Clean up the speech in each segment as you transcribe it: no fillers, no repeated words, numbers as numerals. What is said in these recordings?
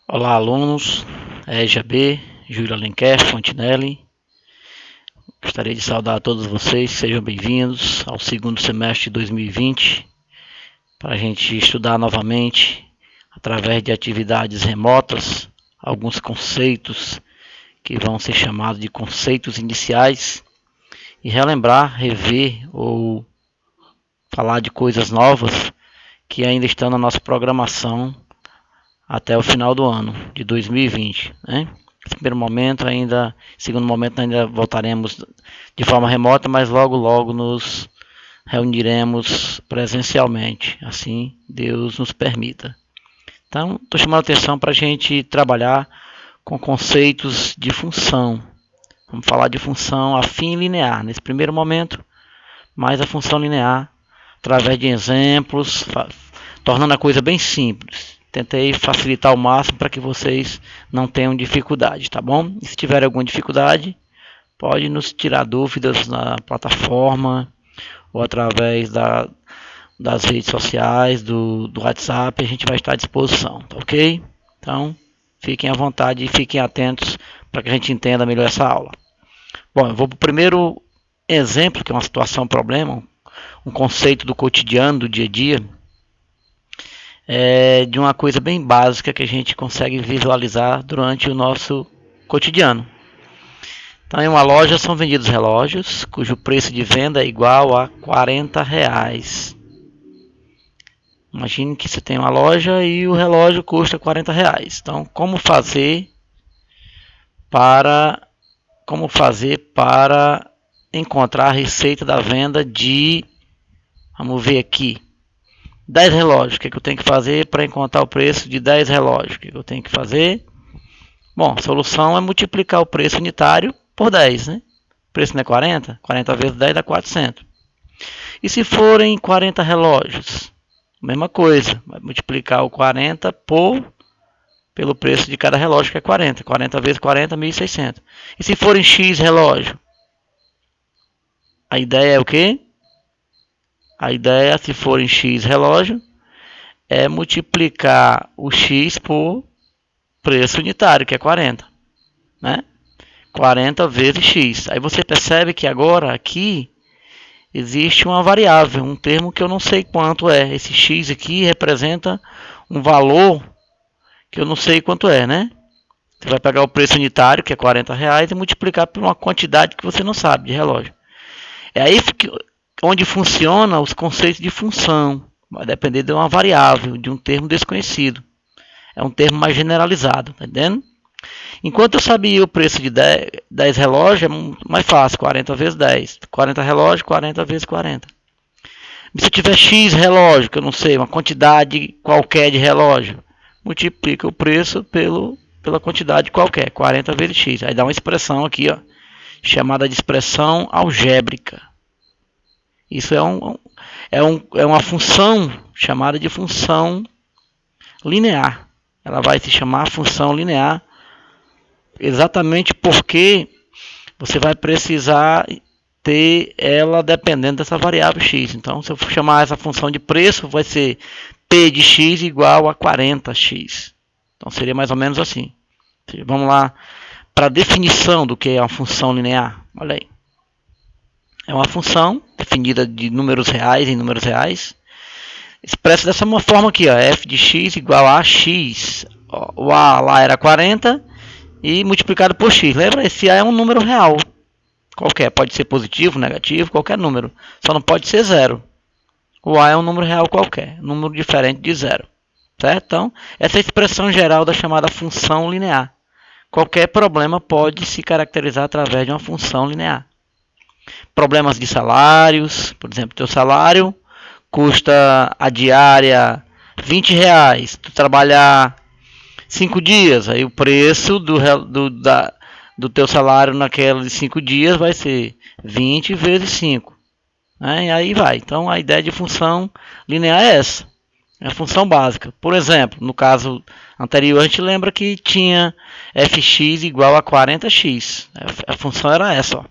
Olá, alunos, EJB, Júlio Alenquer, Fontinelli. Gostaria de saudar a todos vocês, sejam bem-vindos ao segundo semestre de 2020, para a gente estudar novamente, através de atividades remotas, alguns conceitos que vão ser chamados de conceitos iniciais, e relembrar, rever ou falar de coisas novas que ainda estão na nossa programação até o final do ano de 2020, né? Primeiro momento ainda, segundo momento ainda voltaremos de forma remota, mas logo nos reuniremos presencialmente, assim Deus nos permita. Então, estou chamando a atenção para a gente trabalhar com conceitos de função. Vamos falar de função afim linear nesse primeiro momento, mas a função linear através de exemplos, tornando a coisa bem simples. Tentei facilitar ao máximo para que vocês não tenham dificuldade, tá bom? E se tiver alguma dificuldade, pode nos tirar dúvidas na plataforma ou através das redes sociais, do WhatsApp, a gente vai estar à disposição, tá ok? Então, fiquem à vontade e fiquem atentos para que a gente entenda melhor essa aula. Bom, eu vou para o primeiro exemplo, que é uma situação, um problema, um conceito do cotidiano, do dia a dia, de uma coisa bem básica que a gente consegue visualizar durante o nosso cotidiano. Então, em uma loja são vendidos relógios cujo preço de venda é igual a R$ 40. Imagine que você tem uma loja e o relógio custa R$ 40. Então, como fazer para encontrar a receita da venda de, vamos ver aqui, 10 relógios? O que eu tenho que fazer para encontrar o preço de 10 relógios? O que eu tenho que fazer? Bom, a solução é multiplicar o preço unitário por 10, né? O preço não é 40? 40 vezes 10 dá 400. E se forem 40 relógios? Mesma coisa, vai multiplicar o 40 pelo preço de cada relógio, que é 40. 40 vezes 40, 1.600. E se forem X relógio? A ideia é o quê? A ideia, se forem X relógio, é multiplicar o X por preço unitário, que é 40. Né? 40 vezes X. Aí você percebe que agora aqui existe uma variável, um termo que eu não sei quanto é. Esse X aqui representa um valor que eu não sei quanto é, né? Você vai pegar o preço unitário, que é R$ 40, e multiplicar por uma quantidade que você não sabe de relógio. É aí onde funciona os conceitos de função. Vai depender de uma variável, de um termo desconhecido. É um termo mais generalizado, tá entendendo? Enquanto eu sabia o preço de 10 relógios, é mais fácil, 40 vezes 10. 40 relógios, 40 vezes 40. Se eu tiver X relógio, que eu não sei, uma quantidade qualquer de relógio, multiplica o preço pela quantidade qualquer, 40 vezes X. Aí dá uma expressão aqui, ó, chamada de expressão algébrica. Isso é uma função chamada de função linear. Ela vai se chamar função linear exatamente porque você vai precisar ter ela dependendo dessa variável x. Então, se eu chamar essa função de preço, vai ser P de x igual a 40x. Então, seria mais ou menos assim. Vamos lá para a definição do que é uma função linear. Olha aí. É uma função definida de números reais em números reais. Expressa dessa forma aqui, ó, f de x igual a x. O a lá era 40 e multiplicado por x. Lembra? Esse a é um número real. Qualquer, pode ser positivo, negativo, qualquer número. Só não pode ser zero. O a é um número real qualquer, um número diferente de zero. Certo? Então, essa é a expressão geral da chamada função linear. Qualquer problema pode se caracterizar através de uma função linear. Problemas de salários, por exemplo, teu salário custa a diária R$ 20. Tu trabalhar 5 dias, aí o preço do teu salário naqueles 5 dias vai ser 20 vezes 5. Né? E aí vai. Então a ideia de função linear é essa. É a função básica. Por exemplo, no caso anterior, a gente lembra que tinha fx igual a 40x. A função era essa. Ó.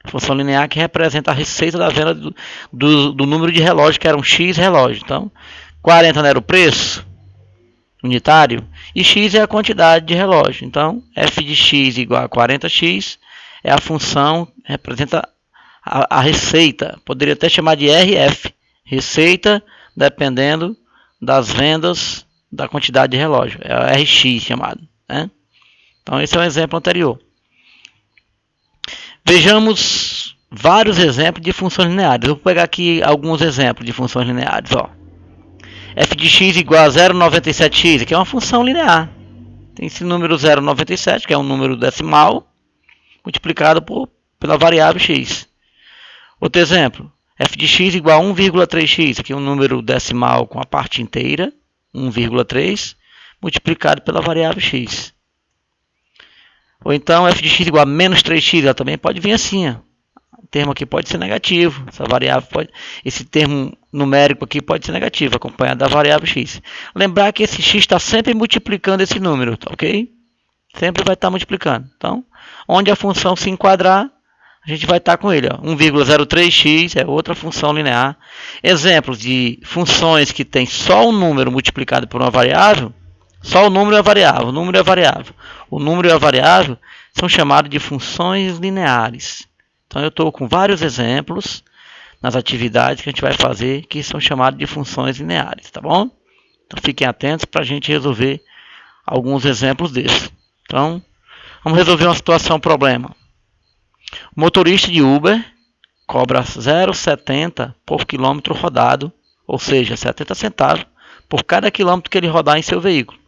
A função linear que representa a receita da venda do número de relógios, que eram x relógios. Então, 40 não era o preço? unitário, e x é a quantidade de relógio. Então, f de x igual a 40x é a função que representa a receita. Poderia até chamar de RF, receita dependendo das vendas da quantidade de relógio. É a RX chamado, né? Então, esse é o exemplo anterior. Vejamos vários exemplos de funções lineares. Eu vou pegar aqui alguns exemplos de funções lineares. Ó. f de x igual a 0,97x, que é uma função linear. Tem esse número 0,97, que é um número decimal, multiplicado pela variável x. Outro exemplo, f de x igual a 1,3x, aqui é um número decimal com a parte inteira, 1,3, multiplicado pela variável x. Ou então f de x igual a menos 3x, ela também pode vir assim. Ó. O termo aqui pode ser negativo, essa variável pode, esse termo numérico aqui pode ser negativo, acompanhado da variável x. Lembrar que esse x está sempre multiplicando esse número, ok? Sempre vai estar multiplicando. Então, onde a função se enquadrar, a gente vai estar com ele. 1,03x é outra função linear. Exemplos de funções que tem só um número multiplicado por uma variável. Só o número é a variável. O número é a variável. O número e a variável são chamados de funções lineares. Então eu estou com vários exemplos nas atividades que a gente vai fazer que são chamados de funções lineares, tá bom? Então fiquem atentos para a gente resolver alguns exemplos desses. Então, vamos resolver uma situação, problema. O motorista de Uber cobra 0,70 por quilômetro rodado, ou seja, 70 centavos por cada quilômetro que ele rodar em seu veículo.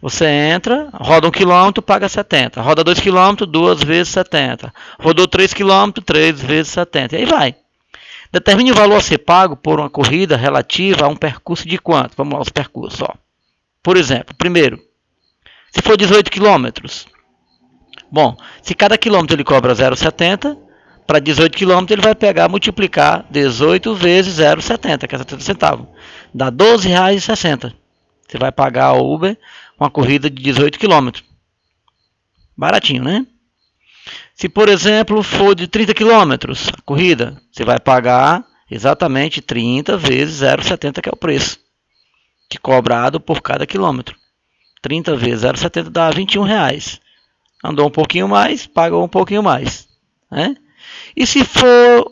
Você entra, roda 1 km, paga 70. Roda 2 km, 2 vezes 70. Rodou 3 km, 3 vezes 70. E aí vai. Determine o valor a ser pago por uma corrida relativa a um percurso de quanto? Vamos lá, os percursos. Ó. Por exemplo, primeiro, se for 18 km. Bom, se cada quilômetro ele cobra 0,70, para 18 km ele vai pegar, multiplicar 18 vezes 0,70, que é 70 centavos. Dá R$ 12,60. Você vai pagar a Uber uma corrida de 18 km. Baratinho, né? Se, por exemplo, for de 30 km a corrida, você vai pagar exatamente 30 vezes 0,70, que é o preço que cobrado por cada quilômetro. 30 vezes 0,70 dá R$ 21. Andou um pouquinho mais, pagou um pouquinho mais. Né? E se for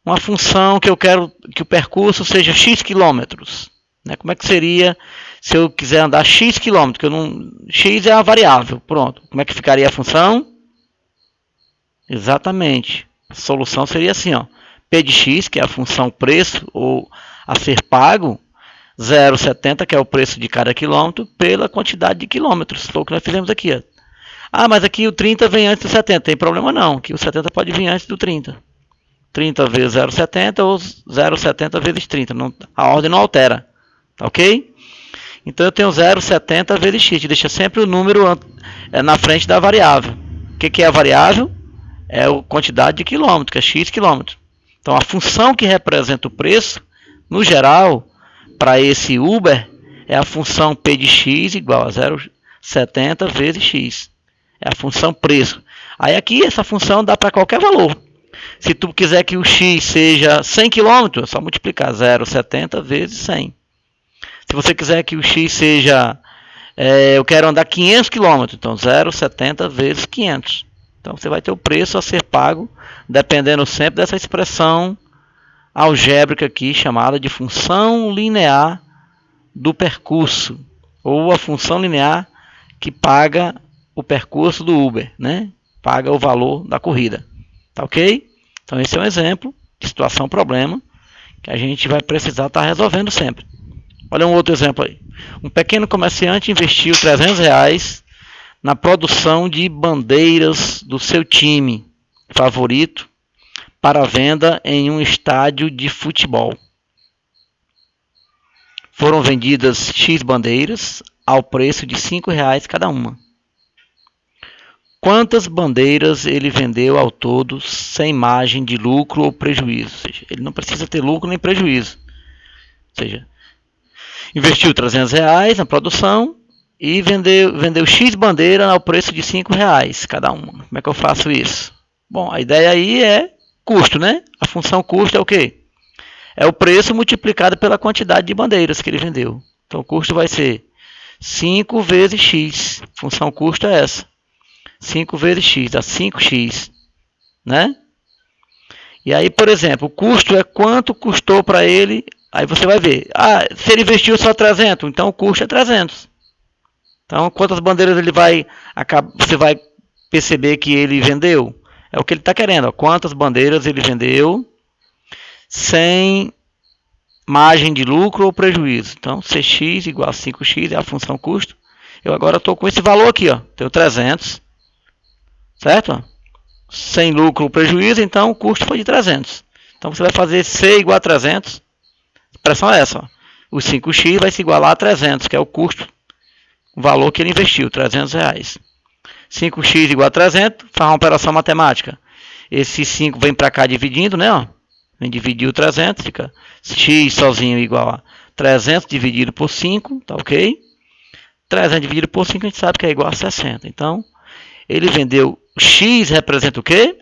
uma função que eu quero que o percurso seja x quilômetros, né? Como é que seria se eu quiser andar x quilômetros? Que eu não, x é a variável, pronto. Como é que ficaria a função? Exatamente. A solução seria assim, ó. P de x, que é a função preço ou a ser pago, 0,70, que é o preço de cada quilômetro, pela quantidade de quilômetros. Foi o que nós fizemos aqui. Ó. Ah, mas aqui o 30 vem antes do 70. Tem problema não, que o 70 pode vir antes do 30. 30 vezes 0,70 ou 0,70 vezes 30. Não, a ordem não altera. Ok? Então eu tenho 0,70 vezes x. Deixa sempre o número na frente da variável. O que é a variável? É a quantidade de quilômetros, que é x quilômetros. Então a função que representa o preço, no geral, para esse Uber, é a função P de x igual a 0,70 vezes x. É a função preço. Aí aqui essa função dá para qualquer valor. Se tu quiser que o x seja 100 km, é só multiplicar 0,70 vezes 100. Se você quiser que o x seja, eu quero andar 500 km, então 0,70 vezes 500. Então você vai ter o preço a ser pago, dependendo sempre dessa expressão algébrica aqui, chamada de função linear do percurso, ou a função linear que paga o percurso do Uber, né? Paga o valor da corrida. Tá ok? Então esse é um exemplo de situação-problema que a gente vai precisar estar resolvendo sempre. Olha um outro exemplo aí. Um pequeno comerciante investiu R$300 na produção de bandeiras do seu time favorito para venda em um estádio de futebol. Foram vendidas X bandeiras ao preço de R$5 cada uma. Quantas bandeiras ele vendeu ao todo sem margem de lucro ou prejuízo? Ou seja, ele não precisa ter lucro nem prejuízo. Ou seja, investiu R$300 na produção e vendeu X bandeira ao preço de R$5 cada uma. Como é que eu faço isso? Bom, a ideia aí é custo, né? A função custo é o quê? É o preço multiplicado pela quantidade de bandeiras que ele vendeu. Então o custo vai ser 5 vezes x. Função custo é essa. 5 vezes x, dá 5x, né? E aí, por exemplo, o custo é quanto custou para ele. Aí você vai ver, se ele investiu só 300, então o custo é 300. Então, quantas bandeiras ele vai, você vai perceber que ele vendeu? É o que ele está querendo, ó. Quantas bandeiras ele vendeu sem margem de lucro ou prejuízo. Então, Cx igual a 5x é a função custo. Eu agora estou com esse valor aqui, ó. Tenho 300, certo? Sem lucro ou prejuízo, então o custo foi de 300. Então, você vai fazer C igual a 300. A expressão é essa, ó. O 5x vai se igualar a 300, que é o custo, o valor que ele investiu, 300 reais. 5x igual a 300, faz uma operação matemática. Esse 5 vem para cá dividindo, né? Ó. Vem dividir o 300, fica x sozinho igual a 300 dividido por 5, tá ok? 300 dividido por 5 a gente sabe que é igual a 60. Então, ele vendeu, x representa o quê?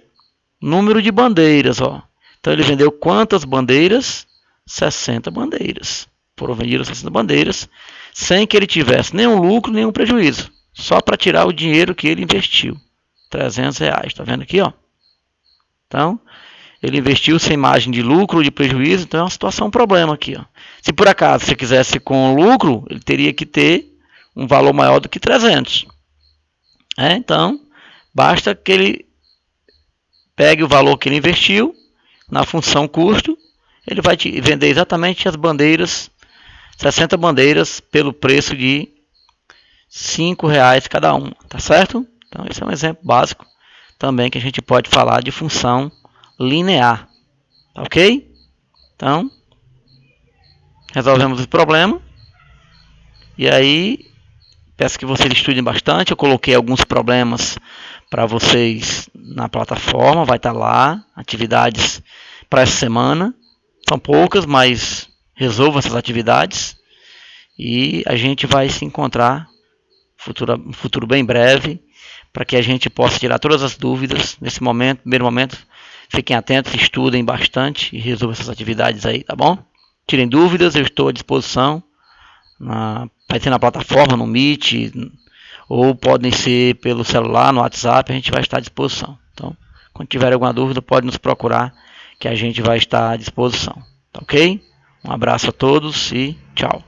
Número de bandeiras, ó. Então, ele vendeu quantas bandeiras? 60 bandeiras. Foram vendidas 60 bandeiras, sem que ele tivesse nenhum lucro, nenhum prejuízo. Só para tirar o dinheiro que ele investiu. 300 reais, tá vendo aqui, ó? Então, ele investiu sem margem de lucro ou de prejuízo, então é uma situação, um problema aqui, ó. Se por acaso você quisesse com lucro, ele teria que ter um valor maior do que 300. Então, basta que ele pegue o valor que ele investiu na função custo, ele vai te vender exatamente as bandeiras, 60 bandeiras, pelo preço de R$5 cada uma, tá certo? Então, esse é um exemplo básico também que a gente pode falar de função linear, tá ok? Então, resolvemos o problema. E aí, peço que vocês estudem bastante. Eu coloquei alguns problemas para vocês na plataforma, vai estar lá, atividades para essa semana. São poucas, mas resolva essas atividades. E a gente vai se encontrar no futuro bem breve, para que a gente possa tirar todas as dúvidas nesse momento, primeiro momento. Fiquem atentos, estudem bastante e resolvam essas atividades aí, tá bom? Tirem dúvidas, eu estou à disposição. Vai ser na plataforma, no Meet, ou podem ser pelo celular, no WhatsApp, a gente vai estar à disposição. Então, quando tiver alguma dúvida, pode nos procurar, que a gente vai estar à disposição. Tá ok? Um abraço a todos e tchau.